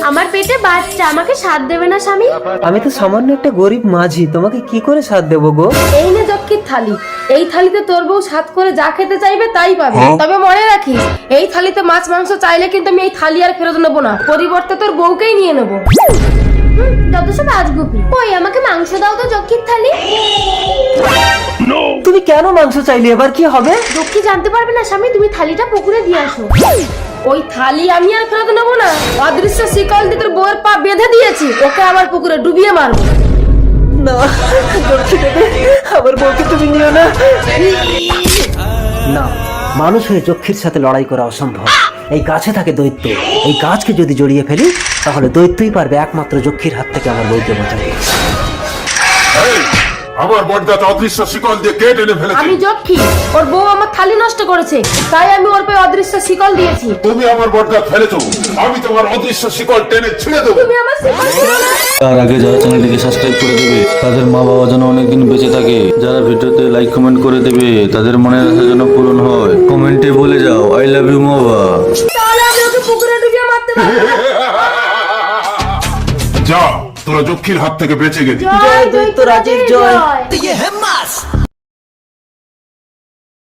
আমার পেটে বাচ্চা, আমাকে সাথ দেবে না স্বামী? আমি তো সামান্য একটা গরিব মাঝি, তোমাকে কি করে সাথ দেবো গো? এই নে যক্ষীর থালি, এই থালিতে তোর বউ সাথ করে যা খেতে চাইবে তাই পাবে। তবে মনে রাখিস, এই থালিতে মাছ মাংস চাইলে কিন্তু আমি এই থালি আর ফেরত নেবো না, পরিবর্তে তোর বউকেই নিয়ে নেবো। যত সব আজগুবি। ওই আমাকে মাংস দাও তো যক্ষীর থালি। তুমি কেন মাংস চাইলে, এবার কি হবে? যক্ষী জানতে পারবে না স্বামী, তুমি থালিটা পুকুরে দিয়ে আসো। ওই থালি আমি আর ফেরত নেবো না, অদৃশ্য শিকল দিয়ে তোর বউয়ের পা বেঁধে দিয়েছি, ওকে আবার পুকুরে ডুবিয়ে মারবো। না লক্ষ্মী দেবে, আমার বউকে তুমি নিও না। না, মানুষ হয়ে যক্ষীর সাথে লড়াই করা অসম্ভব। এই গাছে থাকে দৈত্য, এই গাছকে যদি জড়িয়ে ফেলি তাহলে দৈত্যই পারবে একমাত্র যক্ষীর হাত থেকে আমার বউকে বাঁচাতে। আমার বড়দাটা অদৃশ্য শিকল দিয়ে কে টেনে ফেলেছে? আমি যক্ষী, ওর বউ আমার থালি নষ্ট করেছে, তাই আমি ওর পায়ে অদৃশ্য শিকল দিয়েছি। তুমি আমার বড়দা ফেলেছো, আমি তোমার অদৃশ্য শিকল টেনে ছিঁড়ে দেবো। তুমি আমার শিকল ছিঁড়ো না। তার আগে যারা চ্যানেলটিকে সাবস্ক্রাইব করে দেবে, তাদের মা বাবা যেন অনেকদিন বেঁচে থাকে, যারা ভিডিওতে লাইক কমেন্ট করে দেবে, তাদের মনের আশা যেন পূরণ হয়। কমেন্টে বলে যাও আই লাভ ইউ মা বাবা। তাহলে আমি ওকে পুকুরে ডুবিয়ে মারতে পারবো না। যা, তোরা যক্ষীর হাত থেকে বেঁচে গেলি। জয় দৈত্য রাজের জয়। জয়।